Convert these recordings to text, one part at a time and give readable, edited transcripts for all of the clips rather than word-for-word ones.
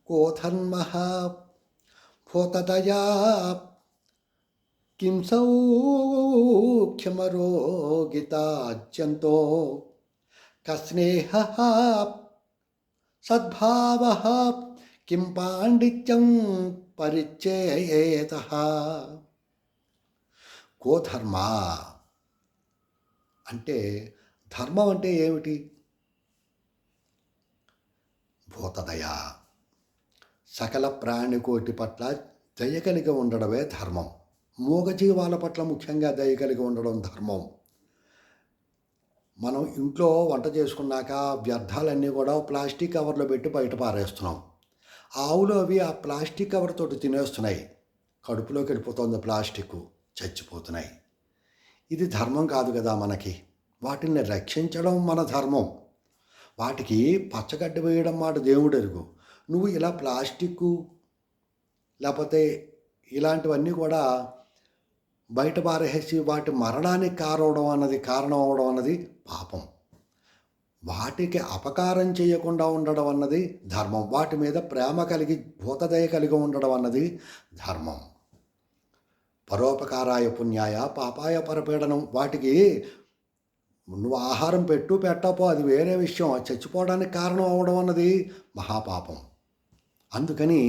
కో ధర్మః భూతదయా కిం సౌఖ్యమరోగితాజ్యంతో కస్నేహః సద్భావః కిం పాండిత్యం పరిచ్ఛేదః. కో ధర్మ అంటే ధర్మం అంటే ఏమిటి? భూతదయ, సకల ప్రాణికోటి పట్ల దయ కలిగి ఉండడమే ధర్మం. మూగజీవాల పట్ల ముఖ్యంగా దయ కలిగి ఉండడం ధర్మం. మనం ఇంట్లో వంట చేసుకున్నాక వ్యర్థాలన్నీ కూడా ప్లాస్టిక్ కవర్లో పెట్టి బయట పారేస్తున్నాం. ఆవులు అవి ఆ ప్లాస్టిక్ కవర్ తోటి తినేస్తున్నాయి. కడుపులోకి వెళ్ళిపోతుంది ప్లాస్టిక్, చచ్చిపోతున్నాయి. ఇది ధర్మం కాదు కదా మనకి. వాటిని రక్షించడం మన ధర్మం. వాటికి పచ్చగడ్డి వేయడం మాట దేవుడు ఎరుగు. నువ్వు ఇలా ప్లాస్టిక్ లేకపోతే ఇలాంటివన్నీ కూడా బయట పారేసి వాటి మరణానికి కారణం అవడం అన్నది పాపం. వాటికి అపకారం చేయకుండా ఉండడం అన్నది ధర్మం. వాటి మీద ప్రేమ కలిగి భూతదయ కలిగి ఉండడం అన్నది ధర్మం. పరోపకారాయ పుణ్యాయ పాపాయ పరపీడనం. వాటికి నువ్వు ఆహారం పెట్టపో అది వేరే విషయం. చచ్చిపోవడానికి కారణం అవడం అన్నది మహాపాపం. అందుకని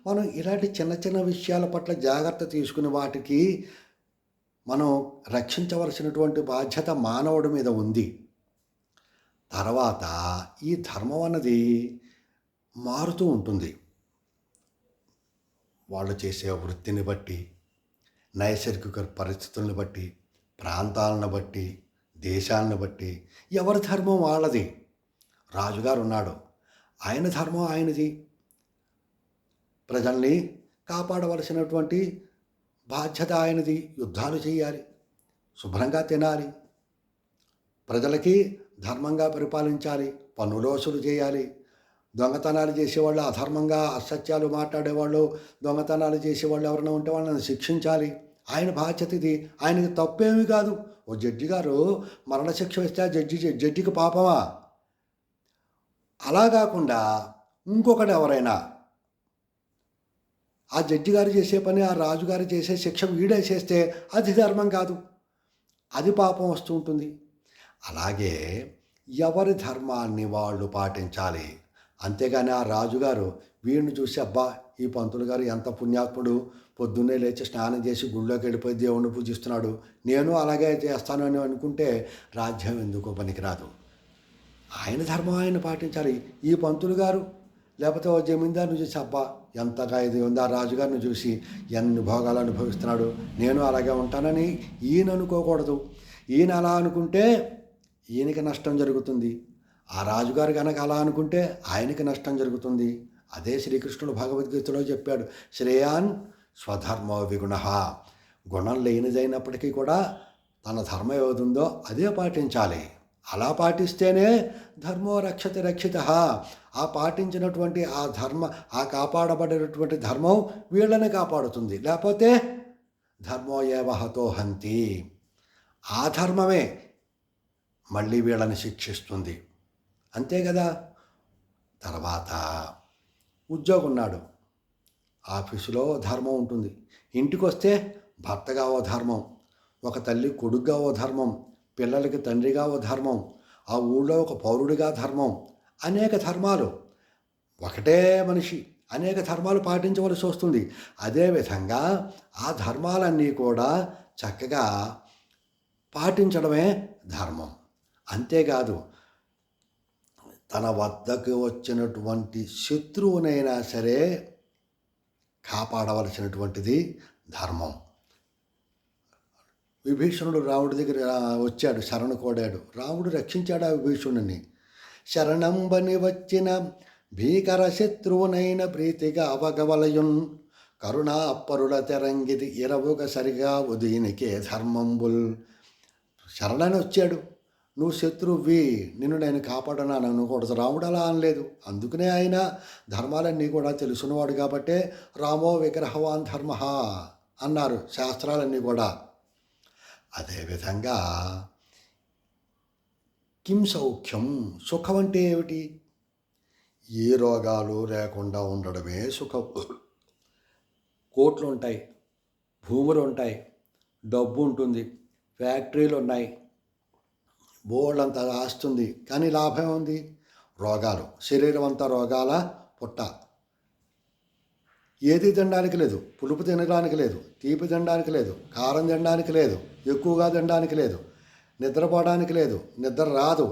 మనం ఇలాంటి చిన్న చిన్న విషయాల పట్ల జాగ్రత్త తీసుకుని వాటికి మనం రక్షించవలసినటువంటి బాధ్యత మానవుడి మీద ఉంది. తర్వాత ఈ ధర్మం అన్నది మారుతూ ఉంటుంది. వాళ్ళు చేసే వృత్తిని బట్టి, నైసర్గిక పరిస్థితులను బట్టి, ప్రాంతాలను బట్టి, దేశాలను బట్టి ఎవరి ధర్మం వాళ్ళది. రాజుగారు ఉన్నాడు, ఆయన ధర్మం ఆయనది. ప్రజల్ని కాపాడవలసినటువంటి బాధ్యత ఆయనది. యుద్ధాలు చేయాలి, శుభ్రంగా తినాలి, ప్రజలకి ధర్మంగా పరిపాలించాలి, పన్నులు వసూలు చేయాలి. దొంగతనాలు చేసేవాళ్ళు, అధర్మంగా అసత్యాలు మాట్లాడేవాళ్ళు, దొంగతనాలు చేసేవాళ్ళు ఎవరైనా ఉంటే వాళ్ళని శిక్షించాలి. ఆయన బాధ్యత ఇది. ఆయనకి తప్పేమీ కాదు. ఓ జడ్జి గారు మరణశిక్ష వేస్తే ఆ జడ్జికి పాపమా? అలా కాకుండా ఇంకొకటి ఎవరైనా ఆ జడ్జి గారు చేసే పని ఆ రాజుగారు చేసే శిక్ష వీడే చేస్తే అది ధర్మం కాదు, అది పాపం వస్తూ ఉంటుంది. అలాగే ఎవరి ధర్మాన్ని వాళ్ళు పాటించాలి. అంతేగాని ఆ రాజుగారు వీడిని చూసి అబ్బా ఈ పంతులు గారు ఎంత పుణ్యాత్ముడు, పొద్దున్నే లేచి స్నానం చేసి గుళ్ళోకి వెళ్ళిపోయి దేవుణ్ణి పూజిస్తున్నాడు, నేను అలాగే చేస్తాను అని అనుకుంటే రాజ్యం ఎందుకో పనికిరాదు. ఆయన ధర్మం ఆయన పాటించాలి. ఈ పంతులు గారు లేకపోతే ఓ జమీందారుని చూసి అబ్బా ఎంతగా ఇది ఉంది, ఆ రాజుగారిని చూసి ఎన్ని భోగాలు అనుభవిస్తున్నాడు, నేను అలాగే ఉంటానని ఈయన అనుకోకూడదు. ఈయన అలా అనుకుంటే ఈయనకి నష్టం జరుగుతుంది. ఆ రాజుగారు కనుక అలా అనుకుంటే ఆయనకి నష్టం జరుగుతుంది. అదే శ్రీకృష్ణుడు భగవద్గీతలో చెప్పాడు, శ్రేయాన్ స్వధర్మో విగుణ. గుణం లేనిదైనప్పటికీ కూడా తన ధర్మం ఏదుందో అదే పాటించాలి. అలా పాటిస్తేనే ధర్మో రక్షతి రక్షిత. ఆ పాటించినటువంటి ఆ కాపాడబడినటువంటి ధర్మం వీళ్ళని కాపాడుతుంది. లేకపోతే ధర్మో ఏవ హతో హంతి, ఆ ధర్మమే మళ్ళీ వీళ్ళని శిక్షిస్తుంది. అంతే కదా. తర్వాత ఉద్యోగం ఉన్నాడు, ఆఫీసులో ధర్మం ఉంటుంది. ఇంటికి వస్తే భర్తగా ఓ ధర్మం, ఒక తల్లి కొడుకుగా ఓ ధర్మం, పిల్లలకి తండ్రిగా ఓ ధర్మం, ఆ ఊళ్ళో ఒక పౌరుడిగా ధర్మం. అనేక ధర్మాలు. ఒకటే మనిషి అనేక ధర్మాలు పాటించవలసి వస్తుంది. అదేవిధంగా ఆ ధర్మాలన్నీ కూడా చక్కగా పాటించడమే ధర్మం. అంతేకాదు తన వద్దకు వచ్చినటువంటి శత్రువునైనా సరే కాపాడవలసినటువంటిది ధర్మం. విభీషణుడు రాముడి దగ్గర వచ్చాడు, శరణు కోడాడు. రాముడు రక్షించాడు ఆ విభీషణుని. శరణంబని వచ్చిన భీకర శత్రువునైన ప్రీతిగా అవగవలయున్ కరుణాపరుల తెరంగిది ఇరవుగ సరిగా ఉదయనికే ధర్మంబుల్. శరణని వచ్చాడు, నువ్వు శత్రువి, నిన్ను నేను కాపాడనాను అనకూడదు. రాముడు అలా అనలేదు. అందుకనే ఆయన ధర్మాలన్నీ కూడా తెలుసున్నవాడు కాబట్టే రామో విగ్రహవాన్ ధర్మ అన్నారు శాస్త్రాలన్నీ కూడా. అదేవిధంగా కిం సౌఖ్యం, సుఖం అంటే ఏమిటి? ఏ రోగాలు లేకుండా ఉండడమే సుఖం. కోట్లు ఉంటాయి, భూములు ఉంటాయి, డబ్బు ఉంటుంది, ఫ్యాక్టరీలు ఉన్నాయి, బోళ్ళంత ఆస్తుంది, కానీ లాభం ఉంది రోగాలు. శరీరం అంతా రోగాల పుట్ట. ఏది తినడానికి లేదు, పులుపు తినడానికి లేదు, తీపి తినడానికి లేదు, కారం తినడానికి లేదు, ఎక్కువగా తినడానికి లేదు, నిద్రపోవడానికి లేదు, నిద్ర రాదు.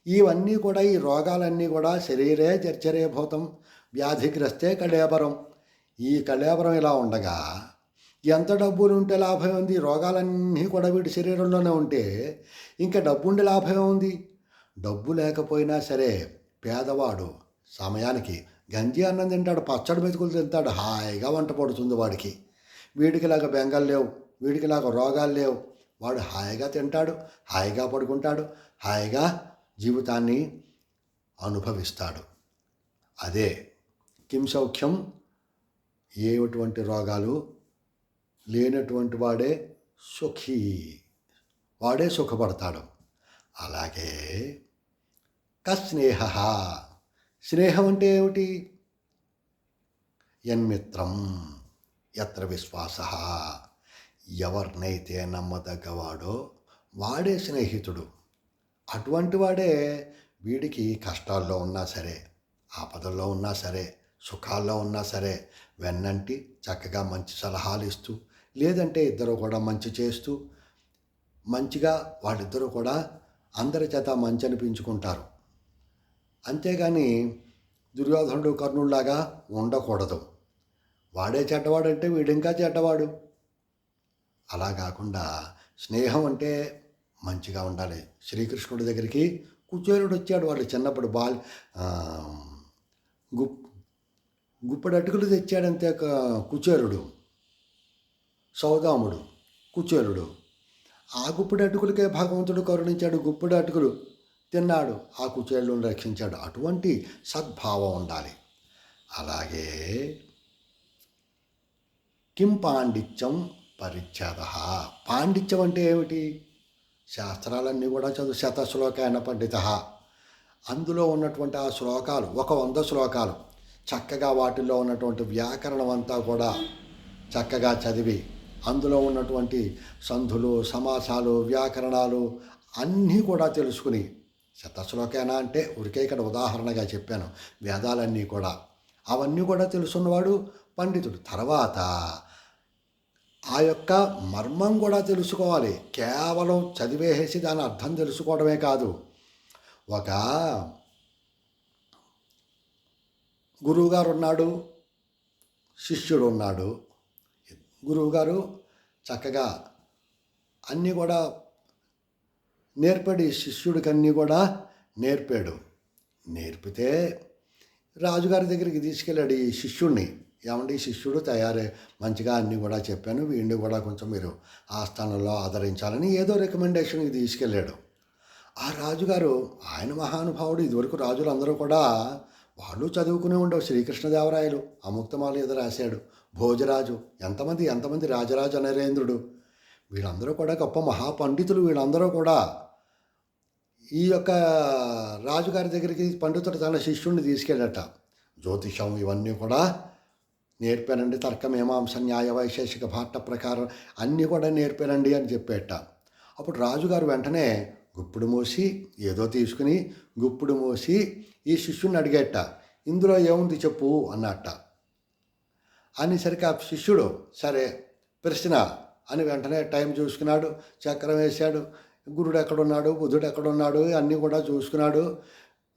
ఇవన్నీ కూడా, ఈ రోగాలన్నీ కూడా శరీరే చర్చరే భూతం వ్యాధిగ్రస్తే కళేబరం. ఈ కళేబరం ఇలా ఉండగా ఎంత డబ్బులు ఉంటే లాభం ఉంది? రోగాలన్నీ కూడా వీటి శరీరంలోనే ఉంటే ఇంకా డబ్బుండి లాభం ఉంది? డబ్బు లేకపోయినా సరే పేదవాడు సమయానికి గంజి అన్నం తింటాడు, పచ్చడి మెతుకులు తింటాడు, హాయిగా వంట పడుతుంది వాడికి. వీడికిలాగా బెంగలు లేవు, వీడికిలాగా రోగాలు లేవు. వాడు హాయిగా తింటాడు, హాయిగా పడుకుంటాడు, హాయిగా జీవితాన్ని అనుభవిస్తాడు. అదే కిం సౌఖ్యం, ఏటువంటి రోగాలు లేనటువంటి వాడే సుఖీ, వాడే సుఖపడతాడు. అలాగే కస్నేహ, స్నేహం అంటే ఏమిటి? యన్మిత్రం యత్ర విశ్వాస, ఎవరినైతే నమ్మదగ్గవాడో వాడే స్నేహితుడు. అటువంటి వాడే వీడికి కష్టాల్లో ఉన్నా సరే, ఆపదల్లో ఉన్నా సరే, సుఖాల్లో ఉన్నా సరే వెన్నంటి చక్కగా మంచి సలహాలు ఇస్తూ, లేదంటే ఇద్దరు కూడా మంచి చేస్తూ, మంచిగా వాళ్ళిద్దరూ కూడా అందరి చేత మంచి అనిపించుకుంటారు. అంతేగాని దుర్యోధనుడు కర్ణుడిలాగా ఉండకూడదు. వాడే చెడ్డవాడంటే వీడింకా చెడ్డవాడు. అలా కాకుండా స్నేహం అంటే మంచిగా ఉండాలి. శ్రీకృష్ణుడి దగ్గరికి కుచేలుడు వచ్చాడు. వాళ్ళు చిన్నప్పుడు గుప్పడి అటుకులు తెచ్చాడంతే కుచేలుడు, సౌదాముడు, కుచేలుడు. ఆ గుప్పడి అటుకులకే భగవంతుడు కరుణించాడు. గుప్పడి అటుకులు తిన్నాడు, ఆ కుచేలుని రక్షించాడు. అటువంటి సద్భావం ఉండాలి. అలాగే కిం పాండిత్యం పరిచ్ఛేద. పాండిత్యం అంటే ఏమిటి? శాస్త్రాలన్నీ కూడా చదువు. శతశ్లోకాన పండిత. అందులో ఉన్నటువంటి ఆ శ్లోకాలు, 100 శ్లోకాలు చక్కగా వాటిల్లో ఉన్నటువంటి వ్యాకరణం అంతా కూడా చక్కగా చదివి, అందులో ఉన్నటువంటి సంధులు, సమాసాలు, వ్యాకరణాలు అన్నీ కూడా తెలుసుకుని, శతశ్లోకేనా అంటే ఉరికే ఇక్కడ ఉదాహరణగా చెప్పాను, వేదాలన్నీ కూడా అవన్నీ కూడా తెలుసున్నవాడు పండితుడు. తర్వాత ఆ యొక్క మర్మం కూడా తెలుసుకోవాలి. కేవలం చదివేసి దాని అర్థం తెలుసుకోవడమే కాదు. ఒక గురువుగారు ఉన్నాడు, శిష్యుడు ఉన్నాడు. గురువుగారు చక్కగా అన్నీ కూడా నేర్పాడు, శిష్యుడికి అన్నీ కూడా నేర్పాడు. నేర్పితే రాజుగారి దగ్గరికి తీసుకెళ్ళాడు ఈ శిష్యుడిని. ఏమంటే ఈ శిష్యుడు తయారే, మంచిగా అన్నీ కూడా చెప్పాను, వీడిని కూడా కొంచెం మీరు ఆ స్థానంలో ఆదరించాలని ఏదో రికమెండేషన్కి తీసుకెళ్ళాడు. ఆ రాజుగారు, ఆయన మహానుభావుడు. ఇదివరకు రాజులు అందరూ కూడా వాళ్ళు చదువుకునే ఉండవు. శ్రీకృష్ణదేవరాయలు అముక్తమాల ఏదో రాశాడు, భోజరాజు, ఎంతమంది రాజరాజ నరేంద్రుడు, వీళ్ళందరూ కూడా గొప్ప మహాపండితులు. వీళ్ళందరూ కూడా ఈ యొక్క రాజుగారి దగ్గరికి పండితుడు తన శిష్యుడిని తీసుకెళ్ళట. జ్యోతిషం ఇవన్నీ కూడా నేర్పానండి, తర్కమీమాంస న్యాయ వైశేషిక భాట్ట ప్రకారం అన్నీ కూడా నేర్పానండి అని చెప్పేట. అప్పుడు రాజుగారు వెంటనే గుప్పుడు మూసి ఏదో తీసుకుని గుప్పుడు మూసి ఈ శిష్యుడిని అడిగేట, ఇందులో ఏముంది చెప్పు అన్నట్ట. అనేసరికి ఆ శిష్యుడు సరే ప్రశ్న అని వెంటనే టైం చూసుకున్నాడు, చక్రం వేశాడు, గురుడు ఎక్కడున్నాడు, బుధుడు ఎక్కడున్నాడు అన్నీ కూడా చూసుకున్నాడు.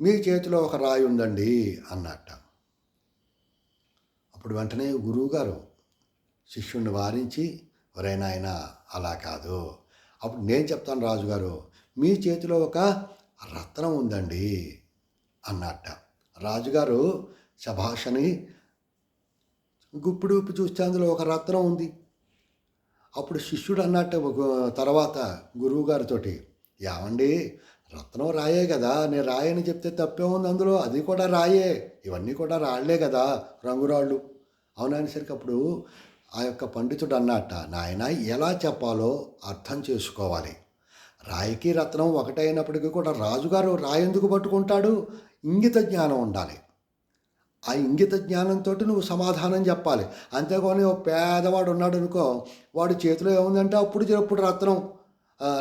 మీ చేతిలో ఒక రాయి ఉందండి అన్నట్ట. అప్పుడు వెంటనే గురువుగారు శిష్యుడిని వారించి, ఒరే నాయన అలా కాదు, అప్పుడు నేను చెప్తాను రాజుగారు, మీ చేతిలో ఒక రత్నం ఉందండి అన్నట్ట. రాజుగారు శభాషని గుప్పుడు ఉప్పి చూస్తే అందులో ఒక రత్నం ఉంది. అప్పుడు శిష్యుడు అన్నట్టు తర్వాత గురువుగారితోటి, ఏమండి రత్నం రాయే కదా, నేను రాయని చెప్తే తప్పే ఉంది అందులో, అది కూడా రాయే, ఇవన్నీ కూడా రాళ్లే కదా, రంగురాళ్ళు అవుననేసరికి అప్పుడు ఆ యొక్క పండితుడు అన్నట్ట, నాయన ఎలా చెప్పాలో అర్థం చేసుకోవాలి. రాయికి రత్నం ఒకటైనప్పటికీ కూడా రాజుగారు రాయి ఎందుకు పట్టుకుంటాడు? ఇంగిత జ్ఞానం ఉండాలి. ఆ ఇంగిత జ్ఞానంతో నువ్వు సమాధానం చెప్పాలి. అంతేగాని ఓ పేదవాడు ఉన్నాడు అనుకో, వాడి చేతిలో ఏముందంటే అప్పుడు చెప్పుడు రత్నం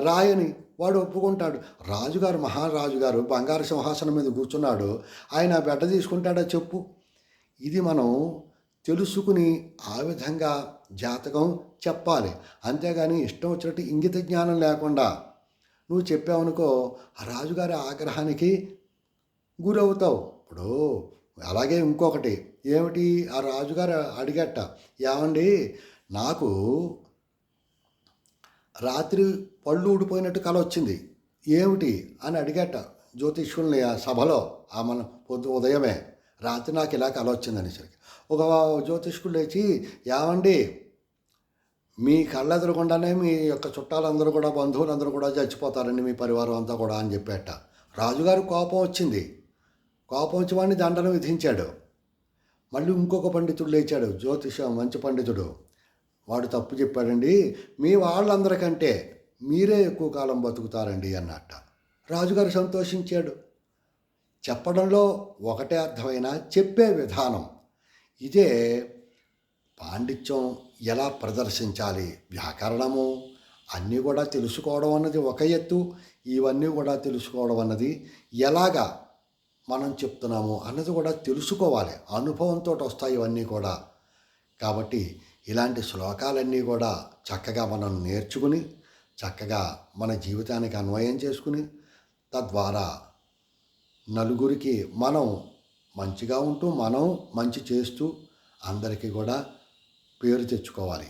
రాయని వాడు ఒప్పుకుంటాడు. రాజుగారు మహారాజుగారు బంగారు సింహాసనం మీద కూర్చున్నాడు. ఆయన ఆ బిడ్డ తీసుకుంటాడా చెప్పు? ఇది మనం తెలుసుకుని ఆ విధంగా జాతకం చెప్పాలి. అంతేగాని ఇష్టం వచ్చినట్టు ఇంగిత జ్ఞానం లేకుండా నువ్వు చెప్పావనుకో, ఆ రాజుగారి ఆగ్రహానికి గురవుతావు. ఇప్పుడు అలాగే ఇంకొకటి ఏమిటి, ఆ రాజుగారు అడిగట, ఏమండి నాకు రాత్రి పళ్ళు ఊడిపోయినట్టు కల వచ్చింది, ఏమిటి అని అడిగట జ్యోతిష్యుల్ని ఆ సభలో. ఆ మన ఉదయమే రాత్రి నాకు ఇలా కల వచ్చిందనేసరికి ఒక జ్యోతిష్కుడు లేచి, ఏమండి మీ కళ్ళెదురకుండానే మీ యొక్క చుట్టాలందరూ కూడా బంధువులందరూ కూడా చచ్చిపోతారండి, మీ పరివారం అంతా కూడా అని చెప్పేట. రాజుగారు కోపం వచ్చింది. కోపం వచ్చి వాడిని దండన విధించాడు. మళ్ళీ ఇంకొక పండితుడు లేచాడు, మంచి పండితుడు. వాడు తప్పు చెప్పాడండి, మీ వాళ్ళందరికంటే మీరే ఎక్కువ కాలం బతుకుతారండి అన్నట్ట. రాజుగారు సంతోషించాడు. చెప్పడంలో ఒకటే అర్థమైనా చెప్పే విధానం ఇదే పాండిత్యం. ఎలా ప్రదర్శించాలి, వ్యాకరణము అన్నీ కూడా తెలుసుకోవడం అన్నది ఒక ఎత్తు, ఇవన్నీ కూడా తెలుసుకోవడం అన్నది ఎలాగా మనం చెప్తున్నాము అన్నది కూడా తెలుసుకోవాలి. అనుభవంతో వస్తాయి ఇవన్నీ కూడా. కాబట్టి ఇలాంటి శ్లోకాలన్నీ కూడా చక్కగా మనం నేర్చుకుని చక్కగా మన జీవితానికి అన్వయం చేసుకుని తద్వారా నలుగురికి మనం మంచిగా ఉంటూ మనం మంచి చేస్తూ అందరికీ కూడా పేరు తెచ్చుకోవాలి.